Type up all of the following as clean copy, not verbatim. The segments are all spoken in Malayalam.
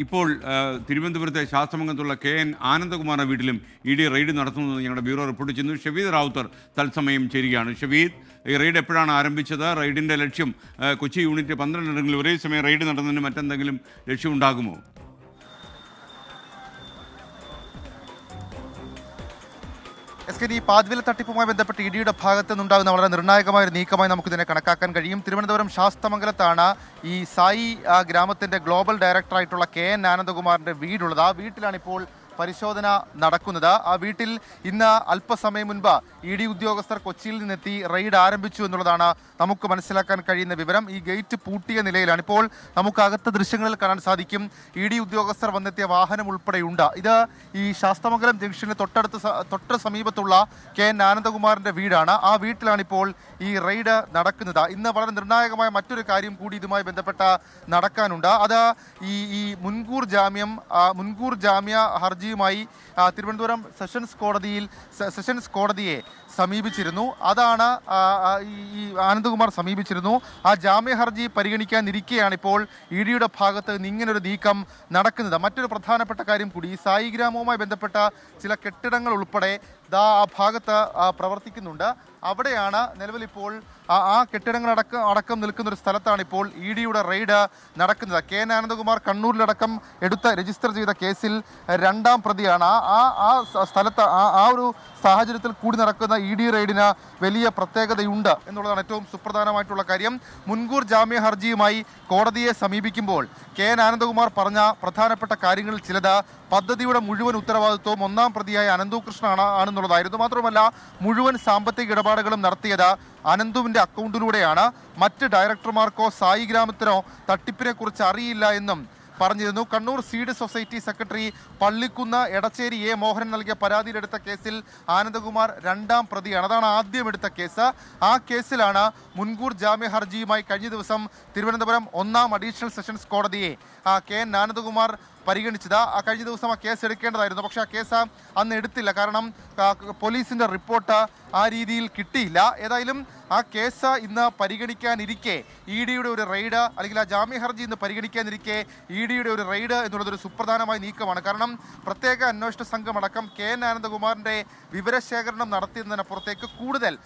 ഇപ്പോൾ തിരുവനന്തപുരത്തെ ശാസ്ത്രമംഗലത്തുള്ള KN ആനന്ദകുമാറിന്റെ വീട്ടിലും ED റെയ്ഡ് നടത്തുന്നതെന്ന് ഞങ്ങളുടെ ബ്യൂറോ റിപ്പോർട്ട് ചെയ്യുന്നു. ഷവീദ് റാവുത്തർ തത്സമയം ചേരുകയാണ്. ഷവീദ്, ഈ റെയ്ഡ് എപ്പോഴാണ് ആരംഭിച്ചത്? റെയ്ഡിൻ്റെ ലക്ഷ്യം കൊച്ചി യൂണിറ്റ് 12 ഇടങ്ങളിൽ ഒരേ സമയം റെയ്ഡ് നടത്തുന്നതിന് മറ്റെന്തെങ്കിലും ലക്ഷ്യമുണ്ടാകുമോ? ഈ പാതിവില തട്ടിപ്പുമായി ബന്ധപ്പെട്ട് ഇഡിയുടെ ഭാഗത്തു നിന്നുണ്ടാകുന്ന വളരെ നിർണായകമായ ഒരു നീക്കമായി നമുക്കിതിനെ കണക്കാക്കാൻ കഴിയും. തിരുവനന്തപുരം ശാസ്തമംഗലത്താണ് ഈ സായി ഗ്രാമത്തിൻ്റെ ഗ്ലോബൽ ഡയറക്ടറായിട്ടുള്ള KN ആനന്ദകുമാറിൻ്റെ വീടുള്ളത്. ആ വീട്ടിലാണ് ഇപ്പോൾ പരിശോധന നടക്കുന്നത്. ആ വീട്ടിൽ ഇന്ന് അല്പസമയം മുൻപ് ED ഉദ്യോഗസ്ഥർ കൊച്ചിയിൽ നിന്നെത്തി റെയ്ഡ് ആരംഭിച്ചു എന്നുള്ളതാണ് നമുക്ക് മനസ്സിലാക്കാൻ കഴിയുന്ന വിവരം. ഈ ഗേറ്റ് പൂട്ടിയ നിലയിലാണ്. ഇപ്പോൾ നമുക്ക് അകത്ത ദൃശ്യങ്ങളിൽ കാണാൻ സാധിക്കും ED ഉദ്യോഗസ്ഥർ വന്നെത്തിയ വാഹനം ഉൾപ്പെടെയുണ്ട്. ഇത് ഈ ശാസ്തമംഗലം ജംഗ്ഷന് തൊട്ട് സമീപത്തുള്ള KN ആനന്ദകുമാറിൻ്റെ വീടാണ്. ആ വീട്ടിലാണ് ഇപ്പോൾ ഈ റെയ്ഡ് നടക്കുന്നത്. ഇന്ന് വളരെ നിർണായകമായ മറ്റൊരു കാര്യം കൂടി ഇതുമായി ബന്ധപ്പെട്ട നടക്കാനുണ്ട്. അത് ഈ മുൻകൂർ ജാമ്യ ഹർജിയുമായി തിരുവനന്തപുരം സെഷൻസ് കോടതിയെ സമീപിച്ചിരുന്നു. അതാണ് ഈ ആനന്ദകുമാർ സമീപിച്ചിരുന്നു. ആ ജാമ്യ ഹർജി പരിഗണിക്കാനിരിക്കെയാണ് ഇപ്പോൾ EDയുടെ ഭാഗത്ത് നിന്ന് ഇങ്ങനൊരു നീക്കം നടക്കുന്നത്. മറ്റൊരു പ്രധാനപ്പെട്ട കാര്യം കൂടി, ഈ സായി ഗ്രാമവുമായി ബന്ധപ്പെട്ട ചില കെട്ടിടങ്ങൾ ഉൾപ്പെടെ ആ ഭാഗത്ത് പ്രവർത്തിക്കുന്നുണ്ട്. അവിടെയാണ് നിലവിൽ ഇപ്പോൾ ആ കെട്ടിടങ്ങളടക്കം നിൽക്കുന്ന ഒരു സ്ഥലത്താണ് ഇപ്പോൾ EDയുടെ റെയ്ഡ് നടക്കുന്നത്. KN ആനന്ദകുമാർ കണ്ണൂരിലടക്കം രജിസ്റ്റർ ചെയ്ത കേസിൽ 2ാം പ്രതിയാണ്. ആ സ്ഥലത്ത് ആ ഒരു സാഹചര്യത്തിൽ കൂടി നടക്കുന്ന ED റെയ്ഡിന് വലിയ പ്രത്യേകതയുണ്ട് എന്നുള്ളതാണ് ഏറ്റവും സുപ്രധാനമായിട്ടുള്ള കാര്യം. മുൻകൂർ ജാമ്യ ഹർജിയുമായി കോടതിയെ സമീപിക്കുമ്പോൾ KN ആനന്ദകുമാർ പറഞ്ഞ പ്രധാനപ്പെട്ട കാര്യങ്ങളിൽ ചിലത് പദ്ധതിയുടെ മുഴുവൻ ഉത്തരവാദിത്വവും 1ാം പ്രതിയായ അനന്തുകൃഷ്ണൻ ആണെന്നുള്ളതായിരുന്നു. മാത്രമല്ല, മുഴുവൻ സാമ്പത്തിക ഇടപാടുകളും നടത്തിയത് അനന്തുവിൻ്റെ അക്കൗണ്ടിലൂടെയാണ്. മറ്റ് ഡയറക്ടർമാർക്കോ സായി ഗ്രാമത്തിനോ തട്ടിപ്പിനെ കുറിച്ച് അറിയില്ല എന്നും പറഞ്ഞിരുന്നു. Kannur seed society secretary Pallikkunnu Edacheri Mohanan നൽകിയ പരാതിയിലെടുത്ത കേസിൽ ആനന്ദകുമാർ 2ാം പ്രതിയാണ്. അതാണ് ആദ്യം എടുത്ത കേസ്. ആ കേസിലാണ് മുൻകൂർ ജാമ്യ ഹർജിയുമായി കഴിഞ്ഞ ദിവസം തിരുവനന്തപുരം 1ാം അഡീഷണൽ സെഷൻസ് കോടതിയെ KN ആനന്ദകുമാർ പരിഗണിച്ചത്. കഴിഞ്ഞ ദിവസം ആ കേസ് എടുക്കേണ്ടതായിരുന്നു. പക്ഷേ ആ കേസ് അന്ന് എടുത്തില്ല. കാരണം പോലീസിൻ്റെ റിപ്പോർട്ട് ആ രീതിയിൽ കിട്ടിയില്ല. ഏതായാലും ആ കേസ് ഇന്ന് പരിഗണിക്കാനിരിക്കെ EDയുടെ ഒരു റെയ്ഡ്, അല്ലെങ്കിൽ ആ ജാമ്യ ഹർജി ഇന്ന് പരിഗണിക്കാനിരിക്കെ EDയുടെ ഒരു റെയ്ഡ് എന്നുള്ളതൊരു സുപ്രധാനമായ നീക്കമാണ്. കാരണം പ്രത്യേക അന്വേഷണ സംഘം അടക്കം KN ആനന്ദകുമാറിൻ്റെ വിവരശേഖരണം നടത്തിയതിനപ്പുറത്തേക്ക് കൂടുതൽ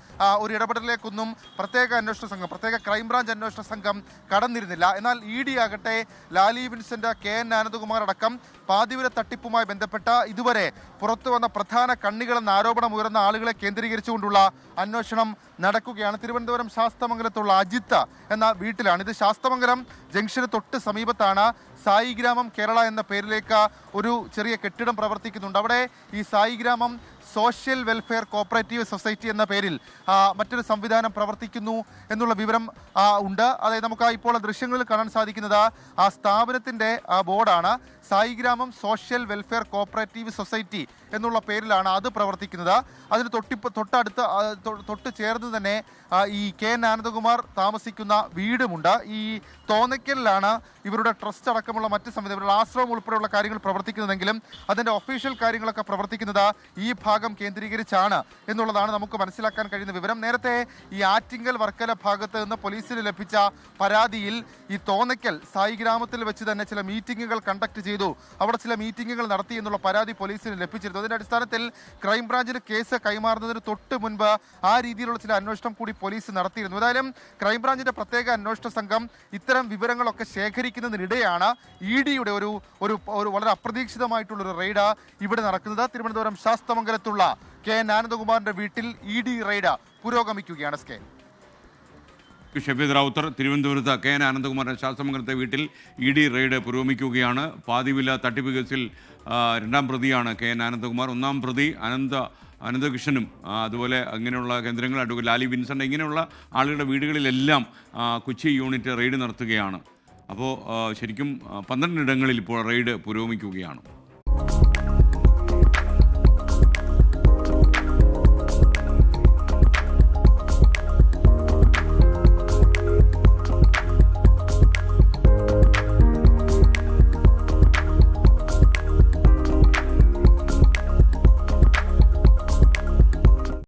ഒരു ഇടപെടലിലേക്കൊന്നും പ്രത്യേക ക്രൈംബ്രാഞ്ച് അന്വേഷണ സംഘം കടന്നിരുന്നില്ല. എന്നാൽ ED ആകട്ടെ ലാലി വിൻസെൻ്റ്, KN ആനന്ദകുമാർ അടക്കം പാതിവില തട്ടിപ്പുമായി ബന്ധപ്പെട്ട ഇതുവരെ പുറത്തു വന്ന പ്രധാന കണ്ണികളെന്ന ആരോപണം ഉയർന്ന ആളുകളെ കേന്ദ്രീകരിച്ചുകൊണ്ടുള്ള അന്വേഷണം നടക്കുകയാണ്. തിരുവനന്തപുരം ശാസ്തമംഗലത്തുള്ള അജിത്ത് എന്ന വീട്ടിലാണ്. ഇത് ശാസ്തമംഗലം ജംഗ്ഷന് തൊട്ട് സമീപത്താണ് സായി ഗ്രാമം കേരള എന്ന പേരിലേക്ക് ഒരു ചെറിയ കെട്ടിടം പ്രവർത്തിക്കുന്നുണ്ട്. അവിടെ ഈ സായി ഗ്രാമം സോഷ്യൽ വെൽഫെയർ കോപ്പറേറ്റീവ് സൊസൈറ്റി എന്ന പേരിൽ മറ്റൊരു സംവിധാനം പ്രവർത്തിക്കുന്നു എന്നുള്ള വിവരം ഉണ്ട്. അതായത് നമുക്ക് ഇപ്പോൾ ദൃശ്യങ്ങളിൽ കാണാൻ സാധിക്കുന്നത് ആ സ്ഥാപനത്തിൻ്റെ ബോർഡാണ്. സായി ഗ്രാമം സോഷ്യൽ വെൽഫെയർ കോപ്പറേറ്റീവ് സൊസൈറ്റി എന്നുള്ള പേരിലാണ് അത് പ്രവർത്തിക്കുന്നത്. അതിന് തൊട്ട് ചേർന്ന് തന്നെ ഈ KN ആനന്ദകുമാർ താമസിക്കുന്ന വീടുമുണ്ട്. ഈ തോന്നയ്ക്കലിലാണ് ഇവരുടെ ട്രസ്റ്റ് അടക്കമുള്ള മറ്റ് സംവിധാനം, ഇവരുടെ ആശ്രമം ഉൾപ്പെടെയുള്ള കാര്യങ്ങൾ പ്രവർത്തിക്കുന്നതെങ്കിലും അതിൻ്റെ ഒഫീഷ്യൽ കാര്യങ്ങളൊക്കെ പ്രവർത്തിക്കുന്നത് ഈ ഭാഗം കേന്ദ്രീകരിച്ചാണ് എന്നുള്ളതാണ് നമുക്ക് മനസ്സിലാക്കാൻ കഴിയുന്ന വിവരം. നേരത്തെ ഈ ആറ്റിങ്ങൽ വർക്കല ഭാഗത്ത് നിന്ന് പോലീസിന് ലഭിച്ച പരാതിയിൽ ഈ തോന്നയ്ക്കൽ സായി ഗ്രാമത്തിൽ വെച്ച് തന്നെ ചില മീറ്റിങ്ങുകൾ കണ്ടക്ട് ചെയ്തു, അവിടെ ചില മീറ്റിങ്ങുകൾ നടത്തി എന്നുള്ള പരാതി പോലീസിന് ലഭിച്ചിരുന്നു. അതിൻ്റെ അടിസ്ഥാനത്തിൽ ക്രൈംബ്രാഞ്ചിന് കേസ് കൈമാറുന്നതിന് തൊട്ട് മുൻപ് ആ രീതിയിലുള്ള ചില അന്വേഷണം കൂടി പോലീസ് നടത്തിയിരുന്നു. ഏതായാലും ക്രൈംബ്രാഞ്ചിന്റെ പ്രത്യേക അന്വേഷണ സംഘം ഇത്തരം വിവരങ്ങളൊക്കെ ശേഖരിക്കുന്നതിനിടെയാണ് EDയുടെ ഒരു വളരെ അപ്രതീക്ഷിതമായിട്ടുള്ളൊരു റെയ്ഡ് ഇവിടെ നടക്കുന്നത്. തിരുവനന്തപുരം ശാസ്തമംഗലത്തുള്ള KN ആനന്ദകുമാറിന്റെ വീട്ടിൽ ED റെയ്ഡ് പുരോഗമിക്കുകയാണ്. ഷവീദ് റാവുത്തർ, തിരുവനന്തപുരത്ത് KN ആനന്ദകുമാറിൻ്റെ ശാസ്തമംഗലത്തെ വീട്ടിൽ ED റെയ്ഡ് പുരോഗമിക്കുകയാണ്. പാതിവില തട്ടിപ്പ് കേസിൽ 2ാം പ്രതിയാണ് KN ആനന്ദകുമാർ. 1ാം പ്രതി അനന്തകൃഷ്ണനും അതുപോലെ അങ്ങനെയുള്ള കേന്ദ്രങ്ങൾ, അഡ്വക്കേറ്റ് ലാലി വിൻസെൻ്റ്, ഇങ്ങനെയുള്ള ആളുകളുടെ വീടുകളിലെല്ലാം കൊച്ചി യൂണിറ്റ് റെയ്ഡ് നടത്തുകയാണ്. അപ്പോൾ ശരിക്കും 12 ഇടങ്ങളിൽ ഇപ്പോൾ റെയ്ഡ് പുരോഗമിക്കുകയാണ്.